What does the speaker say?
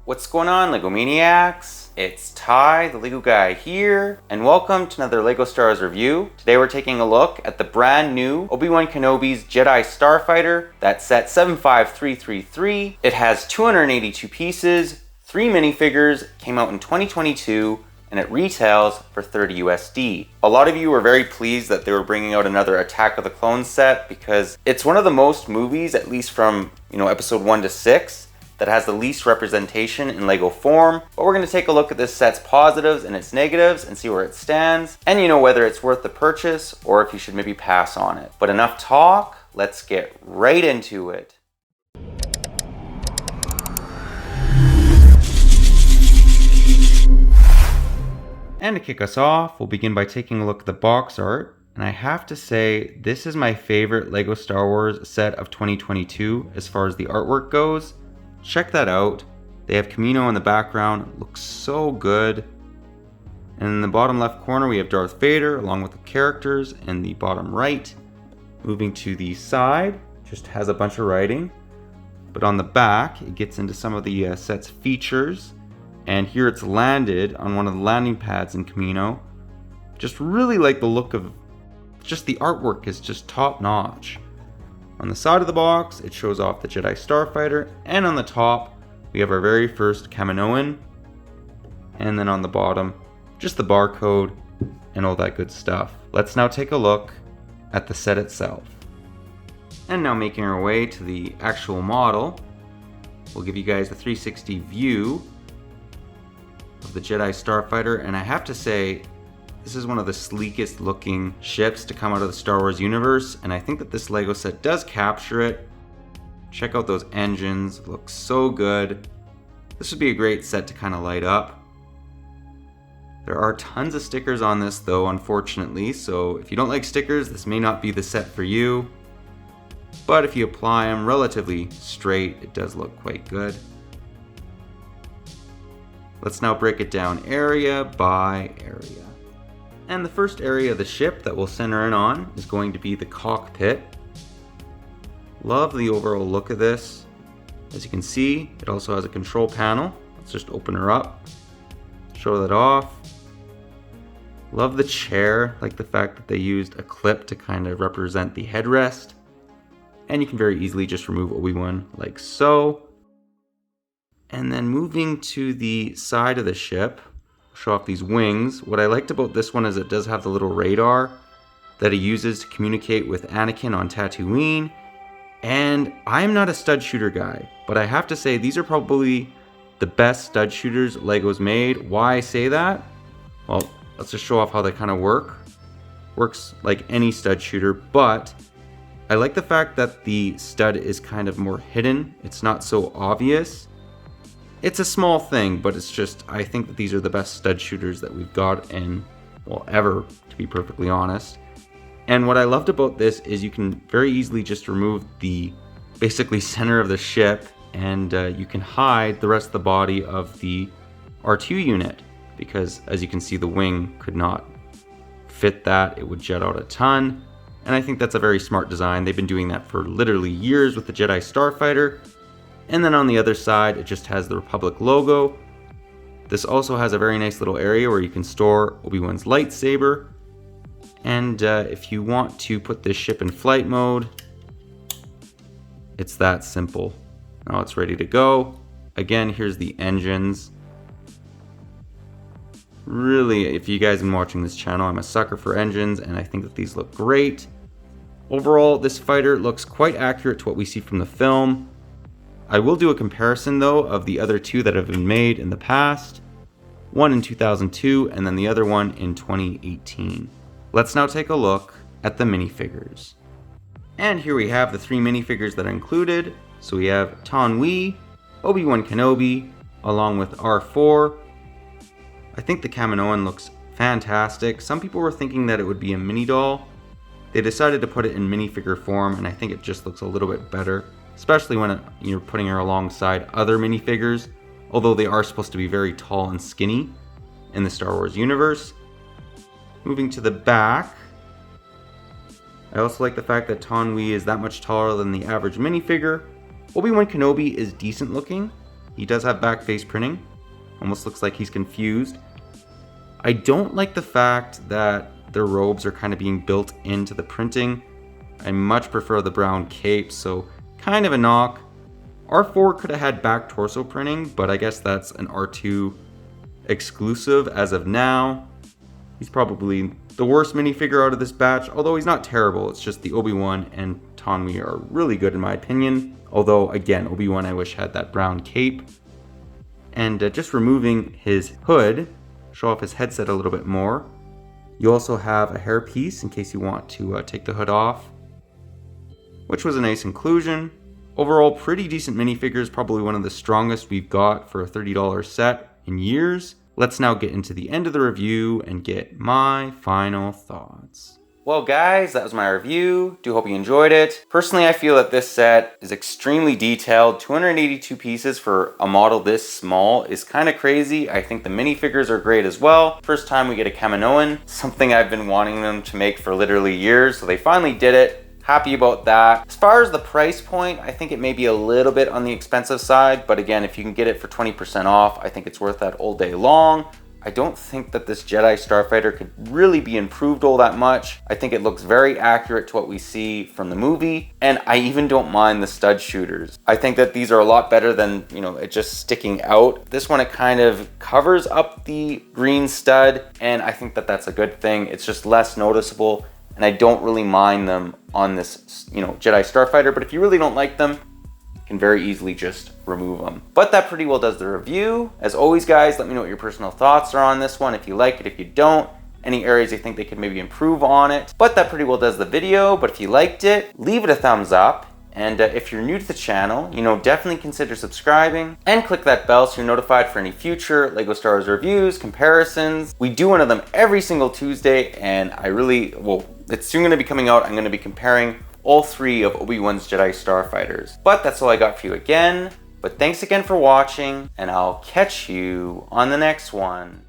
What's going on, Lego Maniacs? It's Ty, the Lego guy here, and welcome to another Lego Star Wars review. Today we're taking a look at the brand new Obi Wan Kenobi's Jedi Starfighter. That's set 75333. It has 282 pieces, 3 minifigures, came out in 2022, and it retails for $30 USD. A lot of you were very pleased that they were bringing out another Attack of the Clones set because it's one of the most movies, at least from episode 1 to 6, that has the least representation in Lego form. But we're going to take a look at this set's positives and its negatives and see where it stands, and whether it's worth the purchase or if you should maybe pass on it. But enough talk, let's get right into it. And to kick us off, we'll begin by taking a look at the box art. And I have to say, this is my favorite Lego Star Wars set of 2022 as far as the artwork goes. Check that out. They have Kamino in the background. It looks so good. And in the bottom left corner, we have Darth Vader along with the characters. In the bottom right, moving to the side, just has a bunch of writing. But on the back, it gets into some of the set's features. And here it's landed on one of the landing pads in Kamino. Just really like the look of, just the artwork is just top notch. On the side of the box, it shows off the Jedi Starfighter, and on the top, we have our very first Kaminoan. And then on the bottom, just the barcode and all that good stuff. Let's now take a look at the set itself. And now making our way to the actual model, we'll give you guys a 360 view of the Jedi Starfighter, and I have to say, this is one of the sleekest looking ships to come out of the Star Wars universe, and I think that this Lego set does capture it. Check out those engines, looks so good. This would be a great set to kind of light up. There are tons of stickers on this though, unfortunately, so if you don't like stickers, this may not be the set for you. But if you apply them relatively straight, it does look quite good. Let's now break it down area by area. And the first area of the ship that we'll center in on is going to be the cockpit. Love the overall look of this. As you can see, it also has a control panel. Let's just open her up, show that off. Love the chair, like the fact that they used a clip to kind of represent the headrest. And you can very easily just remove Obi-Wan like so. And then moving to the side of the ship, show off these wings. What I liked about this one is it does have the little radar that he uses to communicate with Anakin on Tatooine. And I'm not a stud shooter guy, but I have to say these are probably the best stud shooters Lego's made. Why I say that? Well, let's just show off how they kind of work. Works like any stud shooter, but I like the fact that the stud is kind of more hidden. It's not so obvious. It's a small thing, but it's just, I think that these are the best stud shooters that we've got in, well, ever, to be perfectly honest. And what I loved about this is you can very easily just remove the basically center of the ship, and you can hide the rest of the body of the R2 unit, because as you can see, the wing could not fit that. It would jet out a ton, and I think that's a very smart design. They've been doing that for literally years with the Jedi Starfighter. And then on the other side, it just has the Republic logo. This also has a very nice little area where you can store Obi-Wan's lightsaber. And if you want to put this ship in flight mode, it's that simple. Now it's ready to go. Again, here's the engines. Really, if you guys have been watching this channel, I'm a sucker for engines, and I think that these look great. Overall, this fighter looks quite accurate to what we see from the film. I will do a comparison though of the other two that have been made in the past. One in 2002 and then the other one in 2018. Let's now take a look at the minifigures. And here we have the 3 minifigures that are included. So we have Taun We, Obi Wan Kenobi, along with R4. I think the Kaminoan looks fantastic. Some people were thinking that it would be a mini doll. They decided to put it in minifigure form, and I think it just looks a little bit better. Especially when you're putting her alongside other minifigures, although they are supposed to be very tall and skinny in the Star Wars universe. Moving to the back, I also like the fact that Taun We is that much taller than the average minifigure. Obi Wan Kenobi is decent looking. He does have back face printing. Almost looks like he's confused. I don't like the fact that their robes are kind of being built into the printing. I much prefer the brown cape, so kind of a knock. R4 could have had back torso printing, but I guess that's an R2 exclusive as of now. He's probably the worst minifigure out of this batch, although he's not terrible. It's just the Obi-Wan and Tonwi are really good in my opinion. Although, again, Obi-Wan I wish had that brown cape. And just removing his hood, show off his headset a little bit more. You also have a hairpiece in case you want to take the hood off, which was a nice inclusion. Overall, pretty decent minifigures, probably one of the strongest we've got for a $30 set in years. Let's now get into the end of the review and get my final thoughts. Well guys, that was my review. Do hope you enjoyed it. Personally, I feel that this set is extremely detailed. 282 pieces for a model this small is kind of crazy. I think the minifigures are great as well. First time we get a Kaminoan, something I've been wanting them to make for literally years, so they finally did it. Happy about that. As far as the price point, I think it may be a little bit on the expensive side, but again, if you can get it for 20% off, I think it's worth that all day long. I don't think that this Jedi Starfighter could really be improved all that much. I think it looks very accurate to what we see from the movie, and I even don't mind the stud shooters. I think that these are a lot better than, it just sticking out. This one, it kind of covers up the green stud, and I think that that's a good thing. It's just less noticeable, and I don't really mind them on this, Jedi Starfighter, but if you really don't like them, you can very easily just remove them. But that pretty well does the review. As always, guys, let me know what your personal thoughts are on this one, if you like it, if you don't, any areas you think they could maybe improve on it. But that pretty well does the video, but if you liked it, leave it a thumbs up. And if you're new to the channel, definitely consider subscribing and click that bell so you're notified for any future LEGO Star Wars reviews, comparisons. We do one of them every single Tuesday, and it's soon going to be coming out. I'm going to be comparing all 3 of Obi-Wan's Jedi Starfighters. But that's all I got for you again. But thanks again for watching, and I'll catch you on the next one.